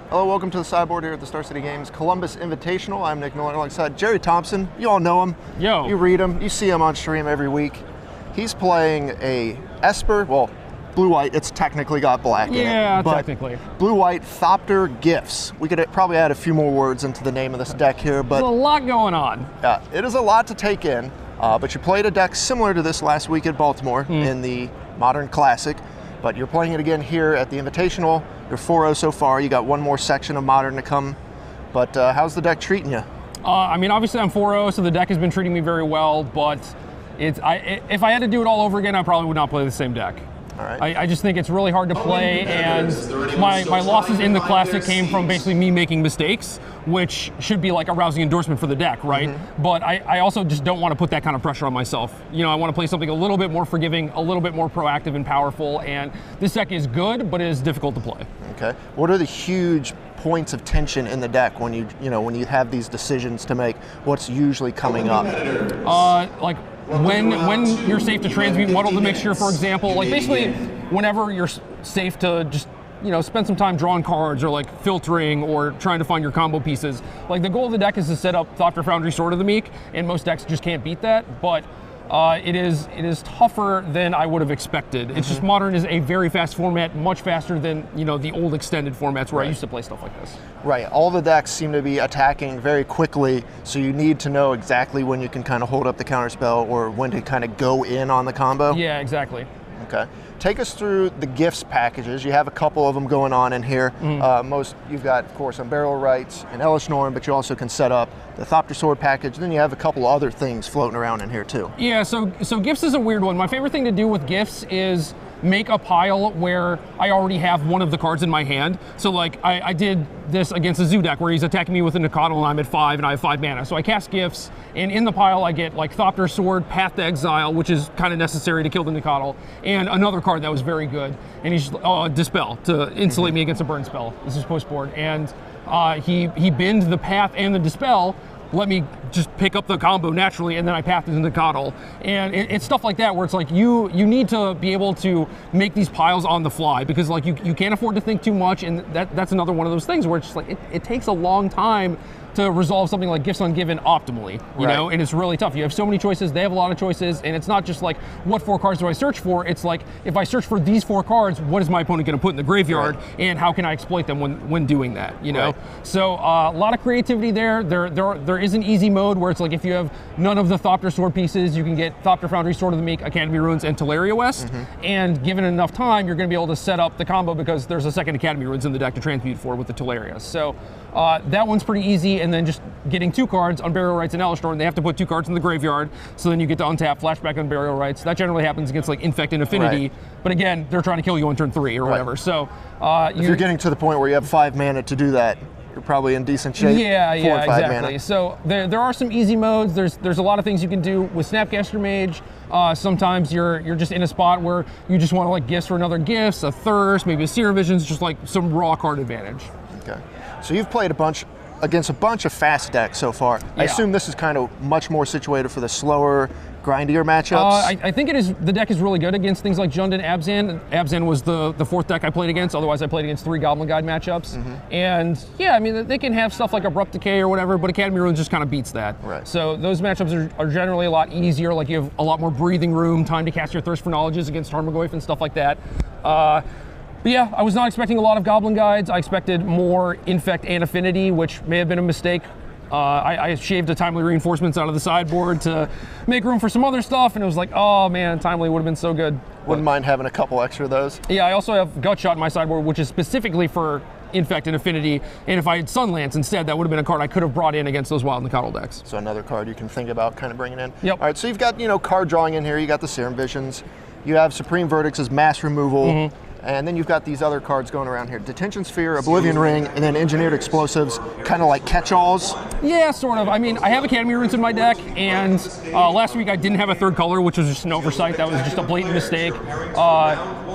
Hello, welcome to the sideboard here at the Star City Games Columbus Invitational. I'm Nick Nolan alongside Gerry Thompson. You all know him. Yo. You read him. You see him on stream every week. He's playing a Esper, well, blue-white. It's technically got black in it. Yeah, technically. Blue-white Thopter Gifts. We could probably add a few more words into the name of this deck here, but there's a lot going on. Yeah, it is a lot to take in. But you played a deck similar to this last week at Baltimore in the Modern Classic. But you're playing it again here at the Invitational. You're 4-0 so far. You got one more section of Modern to come. But how's the deck treating you? I mean, obviously I'm 4-0, so the deck has been treating me very well. But if I had to do it all over again, I probably would not play the same deck. All right. I just think it's really hard to play, and my losses in the Classic came from basically me making mistakes, which should be like a rousing endorsement for the deck, right? But I also just don't want to put that kind of pressure on myself. You know, I want to play something a little bit more forgiving, a little bit more proactive and powerful, and this deck is good, but it is difficult to play. Okay. What are the huge points of tension in the deck when you have these decisions to make? What's usually coming up? Like when you're safe to transmute Muddle the Mixture, for example, like basically whenever you're safe to just spend some time drawing cards or like filtering or trying to find your combo pieces. Like the goal of the deck is to set up Thopter Foundry Sword of the Meek, and most decks just can't beat that, but it is tougher than I would have expected. It's just Modern is a very fast format, much faster than the old extended formats where I used to play stuff like this. Right, all the decks seem to be attacking very quickly, so you need to know exactly when you can kind of hold up the counterspell or when to kind of go in on the combo. Yeah, exactly. Okay. Take us through the gifts packages. You have a couple of them going on in here. Most you've got, of course, Unburial Rites and Elish Norn, but you also can set up the Thopter Sword package. Then you have a couple other things floating around in here too. Yeah, so gifts is a weird one. My favorite thing to do with gifts is make a pile where I already have one of the cards in my hand. So like I did this against a Zoo deck where he's attacking me with a Nicodle and I'm at 5 and I have 5 mana. So I cast gifts, and in the pile I get like Thopter Sword, Path to Exile, which is kind of necessary to kill the Nicodle, and another card that was very good. And he's Dispel to insulate me against a burn spell. This is post board. And he binned the Path and the Dispel, let me just pick up the combo naturally, and then I path into the Nicodle. And it's stuff like that where it's like you need to be able to make these piles on the fly, because like you can't afford to think too much, and that's another one of those things where it's just like it takes a long time to resolve something like Gifts Ungiven optimally, you know, and it's really tough. You have so many choices, they have a lot of choices, and it's not just like, what 4 cards do I search for? It's like, if I search for these 4 cards, what is my opponent gonna put in the graveyard, and how can I exploit them when doing that, you know? So a lot of creativity there. There is an easy mode where it's like, if you have none of the Thopter Sword pieces, you can get Thopter Foundry, Sword of the Meek, Academy Ruins, and Teleria West, and given enough time, you're gonna be able to set up the combo because there's a second Academy Ruins in the deck to transmute for with the Teleria. So that one's pretty easy, and then just getting 2 cards on Burial Rites and Elish Norn, they have to put 2 cards in the graveyard, so then you get to untap, flashback on Burial Rites. That generally happens against like Infect and Affinity, but again, they're trying to kill you on turn 3 or whatever. So if you're getting to the point where you have 5 mana to do that, you're probably in decent shape. Yeah, 4 or 5 exactly. Mana. So there are some easy modes. There's a lot of things you can do with Snapcaster Mage. Sometimes you're just in a spot where you just want to like gifts for another gifts, a Thirst, maybe a Seer Visions, just like some raw card advantage. Okay. So you've played against a bunch of fast decks so far. I assume this is kind of much more situated for the slower, grindier matchups. I think it is. The deck is really good against things like Jund and Abzan. Abzan was the 4th deck I played against. Otherwise, I played against 3 Goblin Guide matchups. And yeah, I mean, they can have stuff like Abrupt Decay or whatever, but Academy Ruins just kind of beats that. So those matchups are generally a lot easier. Like you have a lot more breathing room, time to cast your Thirst for Knowledges against Tarmogoyf and stuff like that. But yeah, I was not expecting a lot of Goblin Guides. I expected more Infect and Affinity, which may have been a mistake. I shaved a Timely Reinforcements out of the sideboard to make room for some other stuff, and it was like, oh man, Timely would have been so good. Wouldn't mind having a couple extra of those. Yeah, I also have Gutshot in my sideboard, which is specifically for Infect and Affinity, and if I had Sunlance instead, that would have been a card I could have brought in against those Wild Nicodle decks. So another card you can think about kind of bringing in. Yep. All right, so you've got, card drawing in here. You got the Serum Visions. You have Supreme Verdicts as mass removal. And then you've got these other cards going around here. Detention Sphere, Oblivion Ring, and then Engineered Explosives, kind of like catch-alls. Yeah, sort of. I mean, I have Academy Ruins in my deck, and last week I didn't have a 3rd color, which was just an oversight. That was just a blatant mistake.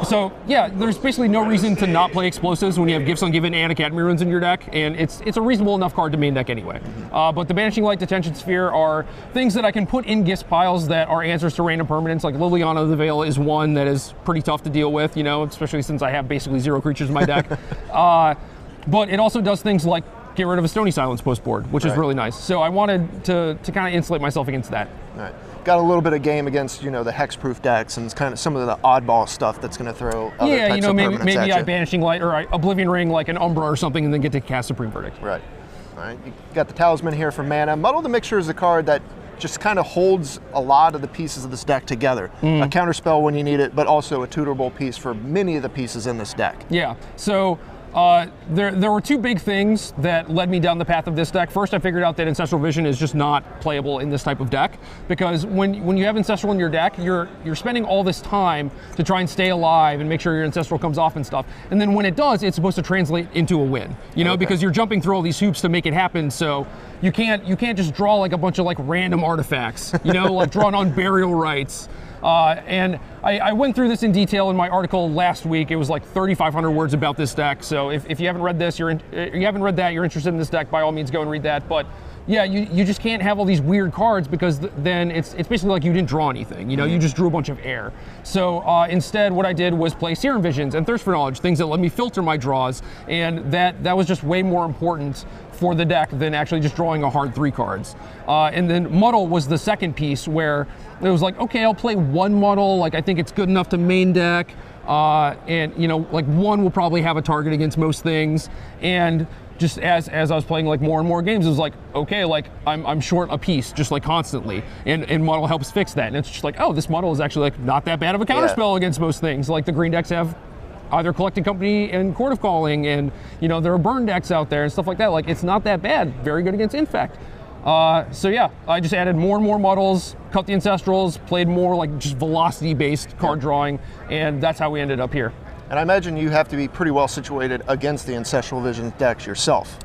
So yeah, there's basically no reason to not play Explosives when you have Gifts Ungiven and Academy Ruins in your deck, and it's a reasonable enough card to main deck anyway. But the Banishing Light, Detention Sphere are things that I can put in Gifts piles that are answers to random permanents. Like Liliana of the Veil is one that is pretty tough to deal with, especially since I have basically 0 creatures in my deck. but it also does things like get rid of a Stony Silence post board, which is really nice. So I wanted to kind of insulate myself against that. All right. Got a little bit of game against, you know, the hexproof decks and kind of some of the oddball stuff that's going to throw other types you know, of maybe permanents I Banishing Light or I Oblivion Ring like an Umbra or something and then get to cast Supreme Verdict. Right. All right. You got the Talisman here for mana. Muddle the Mixture is a card that just kind of holds a lot of the pieces of this deck together. A counterspell when you need it, but also a tutorable piece for many of the pieces in this deck. Yeah. So there were two big things that led me down the path of this deck. First, I figured out that Ancestral Vision is just not playable in this type of deck, because when you have Ancestral in your deck, you're spending all this time to try and stay alive and make sure your Ancestral comes off and stuff. And then when it does, it's supposed to translate into a win, you know, because you're jumping through all these hoops to make it happen. So you can't just draw like a bunch of like random artifacts, you know, like drawing on Burial Rites. And I went through this in detail in my article last week. It was like 3,500 words about this deck. So if you haven't read this, you haven't read that, you're interested in this deck, by all means go and read that. But yeah, you just can't have all these weird cards, because then it's basically like you didn't draw anything. You know, you just drew a bunch of air. So instead, what I did was play Serum Visions and Thirst for Knowledge, things that let me filter my draws, and that was just way more important for the deck than actually just drawing a hard 3 cards. And then Muddle was the second piece, where it was like, okay, I'll play one Muddle, like I think it's good enough to main deck, and you know, like one will probably have a target against most things. And just as I was playing like more and more games, it was like, okay, like I'm short a piece just like constantly, and Muddle helps fix that. And it's just like, oh, this Muddle is actually like not that bad of a counterspell against most things. Like the green decks have either Collecting Company and Court of Calling, and you know, there are burn decks out there and stuff like that. Like it's not that bad. Very good against Infect. So yeah, I just added more and more Muddles, cut the Ancestrals, played more like just velocity-based card drawing, and that's how we ended up here. And I imagine you have to be pretty well situated against the Ancestral Vision decks yourself.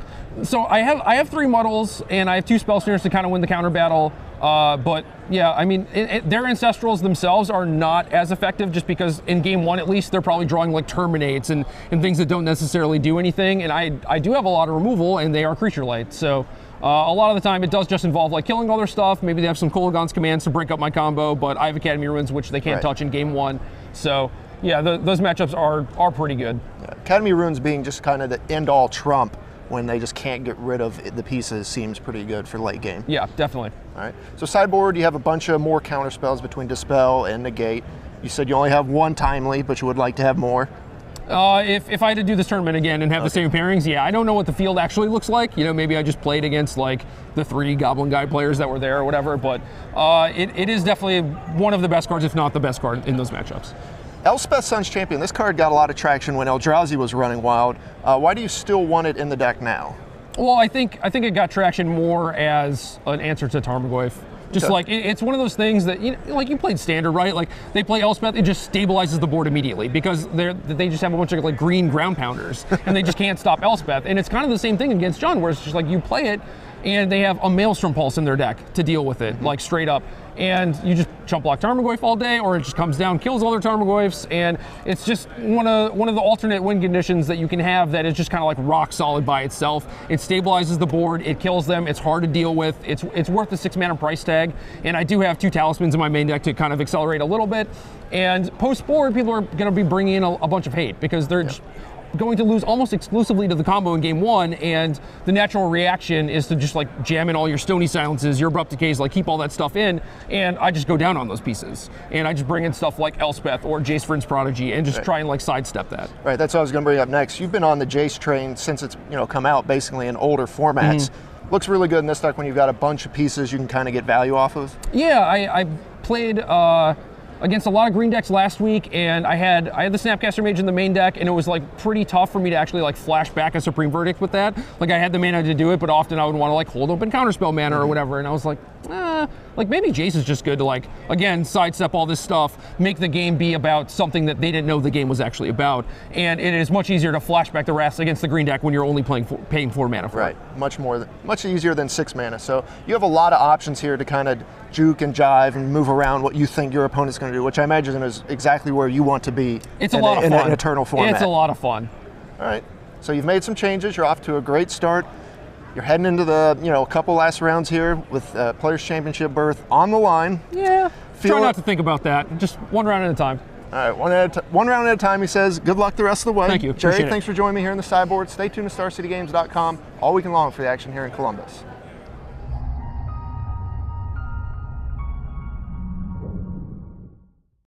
So I have 3 Muddles, and I have 2 Spell Snarers to kind of win the counter battle. But yeah, I mean, their Ancestrals themselves are not as effective, just because in game 1 at least, they're probably drawing like Terminates and things that don't necessarily do anything. And I do have a lot of removal, and they are Creature Light. So a lot of the time it does just involve like killing all their stuff. Maybe they have some Kolaghan's commands to break up my combo, but I have Academy Ruins, which they can't touch in game 1. So yeah, those matchups are pretty good. Yeah. Academy Ruins being just kind of the end-all trump when they just can't get rid of the pieces seems pretty good for late game. Yeah, definitely. All right. So sideboard, you have a bunch of more counter spells between Dispel and Negate. You said you only have 1 Timely, but you would like to have more. If I had to do this tournament again and have the same pairings, yeah, I don't know what the field actually looks like. You know, maybe I just played against like the 3 Goblin Guide players that were there or whatever, but it is definitely one of the best cards, if not the best card in those matchups. Elspeth Sun's Champion, this card got a lot of traction when Eldrazi was running wild. Why do you still want it in the deck now? Well, I think it got traction more as an answer to Tarmogoyf. Just like, it's one of those things that, you know, like you played Standard, right? Like they play Elspeth, it just stabilizes the board immediately, because they just have a bunch of like green ground pounders and they just can't stop Elspeth. And it's kind of the same thing against John, where it's just like you play it and they have a Maelstrom Pulse in their deck to deal with it, like straight up. And you just chump block Tarmogoyf all day, or it just comes down, kills all their Tarmogoyfs, and it's just one of the alternate win conditions that you can have that is just kind of like rock solid by itself. It stabilizes the board, it kills them, it's hard to deal with, it's worth the 6 mana price tag, and I do have 2 Talismans in my main deck to kind of accelerate a little bit. And post-board, people are going to be bringing in a bunch of hate, because they're just going to lose almost exclusively to the combo in game 1, and the natural reaction is to just like jam in all your Stony Silences, your Abrupt Decays, like keep all that stuff in, and I just go down on those pieces. And I just bring in stuff like Elspeth or Jace Vryn's Prodigy and just try and like sidestep that. Right, that's what I was going to bring up next. You've been on the Jace train since it's, you know, come out basically in older formats. Looks really good in this deck when you've got a bunch of pieces you can kind of get value off of. Yeah, I played against a lot of green decks last week, and I had the Snapcaster Mage in the main deck, and it was like pretty tough for me to actually like flash back a Supreme Verdict with that. Like I had the mana to do it, but often I would want to like hold open counterspell mana or whatever, and I was like, like maybe Jace is just good to like, again, sidestep all this stuff, make the game be about something that they didn't know the game was actually about, and it is much easier to flash back the rest against the green deck when you're only paying 4 mana for it. Right, much easier than 6 mana. So you have a lot of options here to kind of juke and jive and move around what you think your opponent's going to do, which I imagine is exactly where you want to be. It's a lot of fun. In an Eternal format. It's a lot of fun. All right, so you've made some changes. You're off to a great start. You're heading into the, you know, a couple last rounds here with Players' Championship berth on the line. Yeah, try not to think about that. Just one round at a time. All right, one round at a time, he says. Good luck the rest of the way. Thank you. Gerry, Appreciate it. thanks for joining me here in the sideboard. Stay tuned to StarCityGames.com all weekend long for the action here in Columbus.